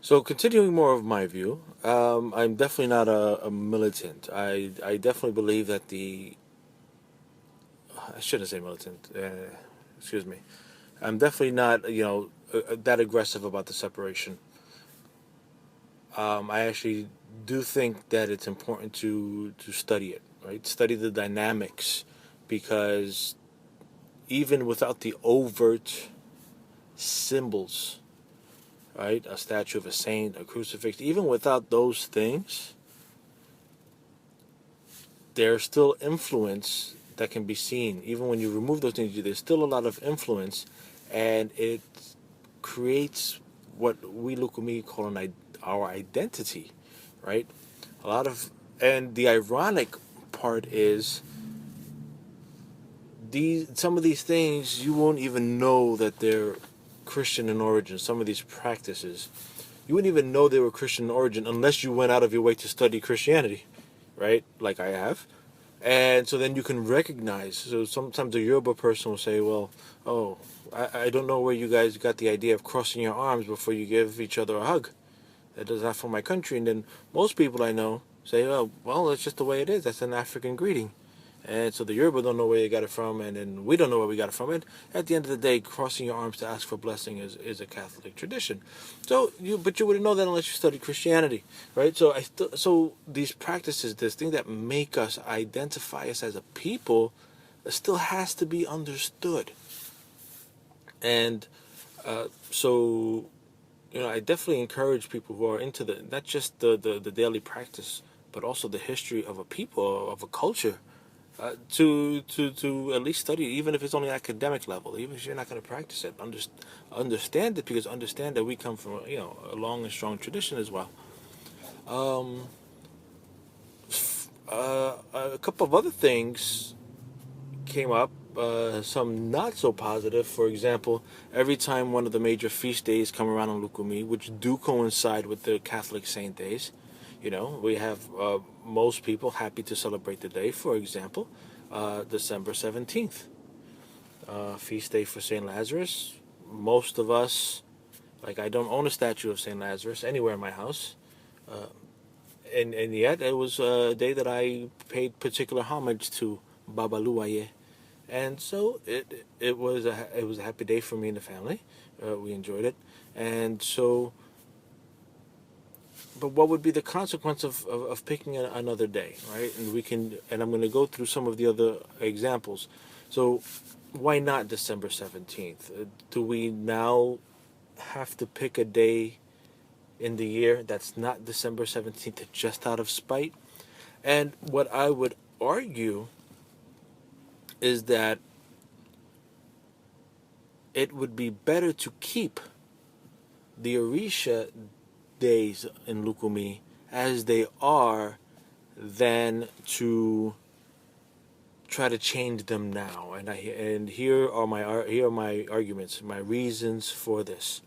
So continuing more of my view, I'm definitely not a militant. I definitely believe that I shouldn't say militant. Excuse me. I'm definitely not that aggressive about the separation. I actually do think that it's important to study it, right? Study the dynamics, because even without the overt symbols, right? A statue of a saint, a crucifix, even without those things, there's still influence that can be seen. Even when you remove those things, there's still a lot of influence, and it creates what we Lukumi call our identity, right? A lot of, and the ironic part is some of these things you won't even know that they're Christian in origin. Some of these practices, you wouldn't even know they were Christian in origin unless you went out of your way to study Christianity, right? Like I have. And so then you can recognize. So sometimes a Yoruba person will say, well, oh, I don't know where you guys got the idea of crossing your arms before you give each other a hug. That is not from my country. And then most people I know say, oh, well, that's just the way it is. That's an African greeting. And so the Yoruba don't know where they got it from, and then we don't know where we got it from. And at the end of the day, crossing your arms to ask for blessing is a Catholic tradition. But you wouldn't know that unless you study Christianity, right? So these practices, this thing that make us identify us as a people, still has to be understood. And so, I definitely encourage people who are into not just the daily practice, but also the history of a people, of a culture, to at least study it, even if it's only academic level, even if you're not going to practice it. Understand it, because understand that we come from a long and strong tradition as well. Um, a couple of other things came up. Some not so positive. For example, every time one of the major feast days come around on Lukumi, which do coincide with the Catholic saint days, we have most people happy to celebrate the day. For example, December 17th, feast day for St. Lazarus. Most of us, like, I don't own a statue of St. Lazarus anywhere in my house. Uh, and yet it was a day that I paid particular homage to Baba Luaye. And so it was a happy day for me and the family. We enjoyed it. And so, but what would be the consequence of picking another day, right? And I'm going to go through some of the other examples. So why not December 17th? Do we now have to pick a day in the year that's not December 17th just out of spite? And what I would argue is that it would be better to keep the Orisha days in Lukumi as they are than to try to change them now. And here are my arguments, my reasons for this.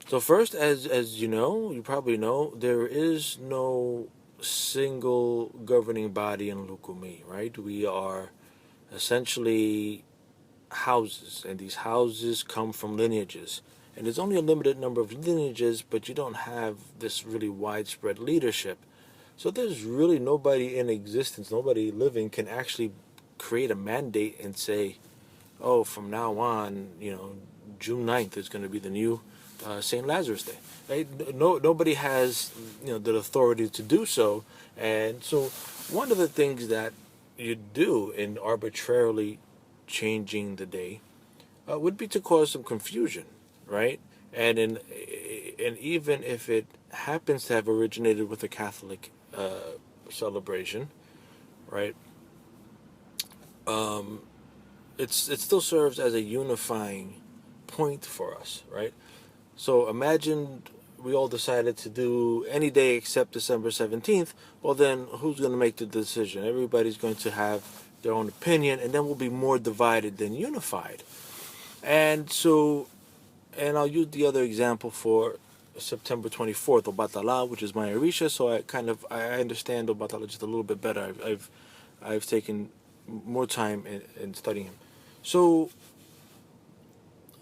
So first, as you probably know, there is no single governing body in Lukumi, right? We are essentially houses, and these houses come from lineages. And there's only a limited number of lineages, but you don't have this really widespread leadership. So there's really nobody in existence, nobody living can actually create a mandate and say, oh, from now on, June 9th is going to be the new St. Lazarus Day. Right? No, nobody has the authority to do so. And so one of the things that you do in arbitrarily changing the day would be to cause some confusion, right? And even if it happens to have originated with a Catholic celebration, right? Um, it still serves as a unifying point for us, right? So imagine we all decided to do any day except December 17th. Well, then who's going to make the decision? Everybody's going to have their own opinion, and then we'll be more divided than unified. And so, and I'll use the other example for September 24th, Obatala, which is my Orisha. So I understand Obatala just a little bit better. I've taken more time in studying him. So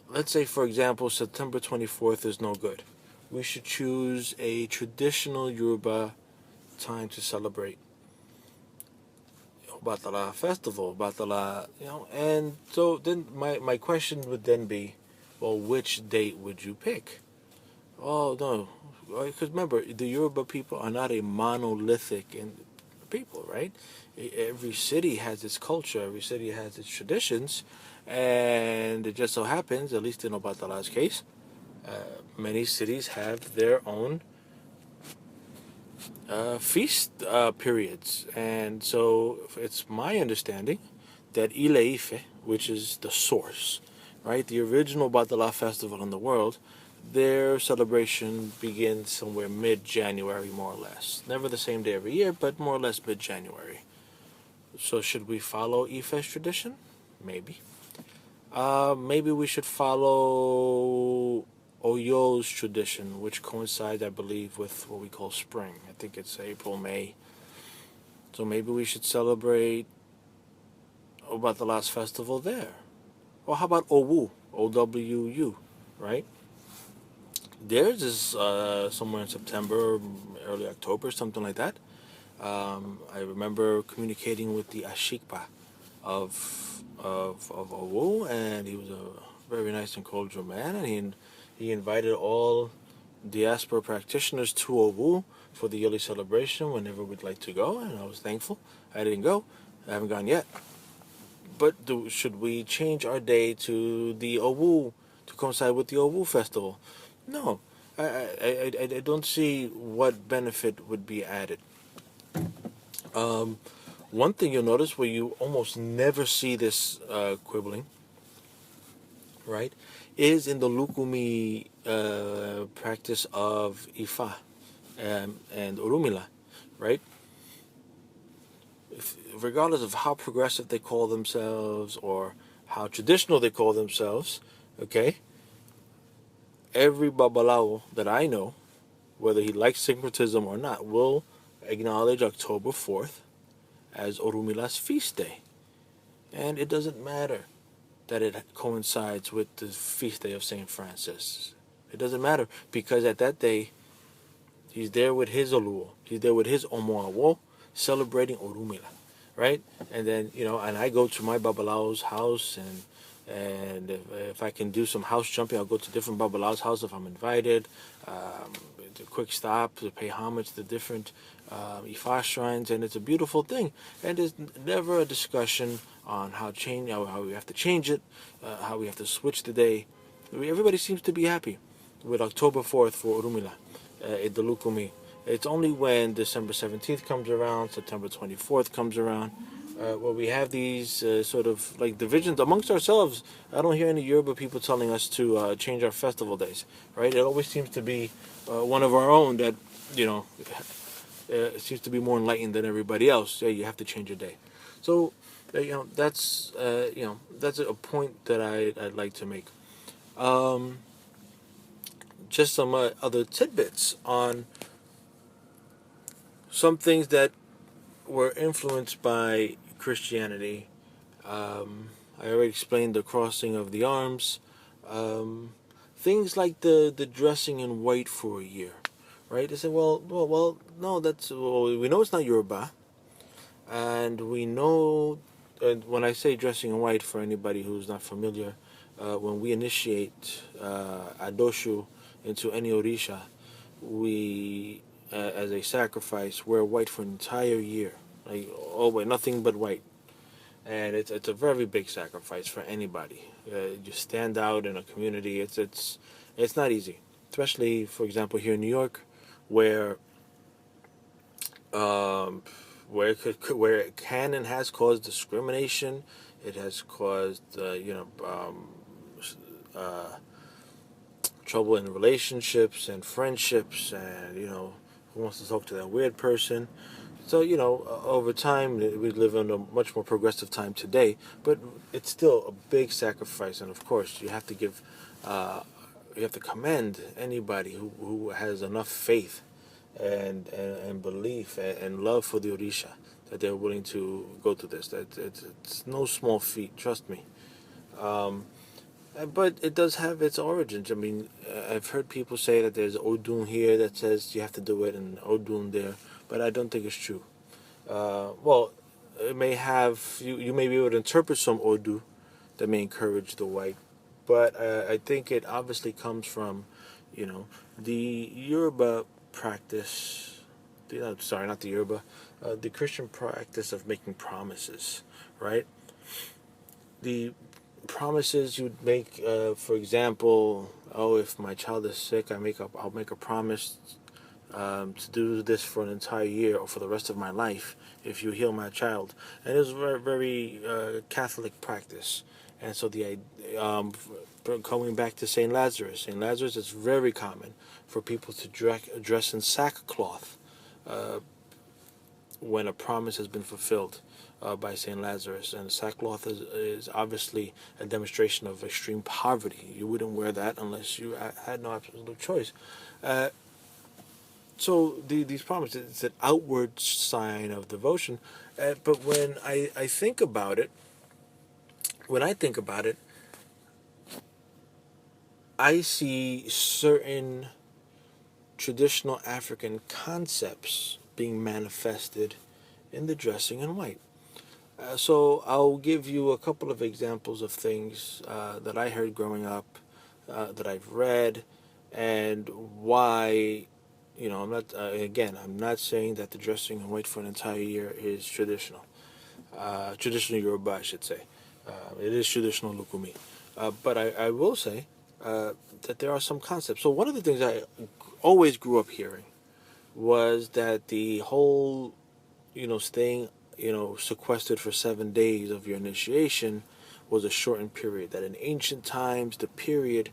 let's say, for example, September 24th is no good. we should choose a traditional Yoruba time to celebrate Batala festival, Batala, and so then my question would then be, well, which date would you pick? Oh no, because remember, the Yoruba people are not a monolithic people, right? Every city has its culture, every city has its traditions, and it just so happens, at least in Obatala's case, many cities have their own feast periods. And so it's my understanding that Ileife, which is the source, right, the original Batala festival in the world, their celebration begins somewhere mid-January, more or less. Never the same day every year, but more or less mid-January. So should we follow Ife's tradition? Maybe. Maybe we should follow Oyo's tradition, which coincides, I believe, with what we call spring. I think it's April, May. So maybe we should celebrate about the last festival there. Or how about Owu, O-W-U, right? Theirs is somewhere in September, early October, something like that. I remember communicating with the Ashikpa of Owu, and he was a very nice and cordial man, and he invited all Diaspora practitioners to Owu for the yearly celebration whenever we'd like to go, and I was thankful. I didn't go. I haven't gone yet. But should we change our day to the Owu to coincide with the Owu festival? No. I don't see what benefit would be added. One thing you'll notice where you almost never see this quibbling, right, is in the Lukumi practice of Ifa and Orumila, right? Regardless of how progressive they call themselves or how traditional they call themselves, okay, every Babalao that I know, whether he likes syncretism or not, will acknowledge October 4th as Orumila's feast day. And it doesn't matter that it coincides with the feast day of St. Francis. It doesn't matter because at that day, he's there with his Oluo. He's there with his Omoawo celebrating Orumila, right? And then, and I go to my Babalao's house and if I can do some house jumping, I'll go to different Babalao's house if I'm invited. It's a quick stop to pay homage to different Ifa shrines, and it's a beautiful thing. And there's never a discussion on how we have to change it, how we have to switch the day. Everybody seems to be happy with October 4th for Orumila, the Lukumi. It's only when December 17th comes around, September 24th comes around, where we have these sort of like divisions amongst ourselves. I don't hear any Yoruba people telling us to change our festival days, right? It always seems to be one of our own that, seems to be more enlightened than everybody else. Yeah, you have to change your day. So, that's a point that I'd like to make. Just some other tidbits on some things that were influenced by Christianity. I already explained the crossing of the arms. Things like the dressing in white for a year, right? They said, well, no, we know it's not Yoruba, and we know, when I say dressing in white, for anybody who's not familiar, when we initiate Adoshu into any Orisha, we, as a sacrifice, wear white for an entire year. Like, nothing but white. And it's a very big sacrifice for anybody. You stand out in a community. It's not easy, especially, for example, here in New York, where it can and has caused discrimination. It has caused trouble in relationships and friendships, and who wants to talk to that weird person. So, over time, we live in a much more progressive time today, but it's still a big sacrifice. And of course, you have to commend anybody who has enough faith and belief and love for the Orisha that they're willing to go to this. It's no small feat, trust me. But it does have its origins. I mean, I've heard people say that there's Odun here that says you have to do it, and Odun there, but I don't think it's true. Well, it may have you may be able to interpret some Odu that may encourage the white, but I think it obviously comes from, the Yoruba practice. Sorry, not the Yoruba, the Christian practice of making promises, right? The promises you'd make, for example, oh, if my child is sick, I'll make a promise to do this for an entire year or for the rest of my life if you heal my child. And it was very, very Catholic practice. And so coming back to St. Lazarus, it's very common for people to dress in sackcloth uh, when a promise has been fulfilled by St. Lazarus. And sackcloth is obviously a demonstration of extreme poverty. You wouldn't wear that unless you had no absolute choice. Uh, so these promises, it's an outward sign of devotion. But I think about it, when I think about it, I see certain traditional African concepts being manifested in the dressing in white. So I'll give you a couple of examples of things that I heard growing up, that I've read, and why. I'm not. Again, I'm not saying that the dressing in white for an entire year is traditional. Traditional Yoruba, I should say. It is traditional Lukumi. But I will say that there are some concepts. So one of the things I always grew up hearing was that the whole, staying, sequestered for 7 days of your initiation was a shortened period. That in ancient times, the period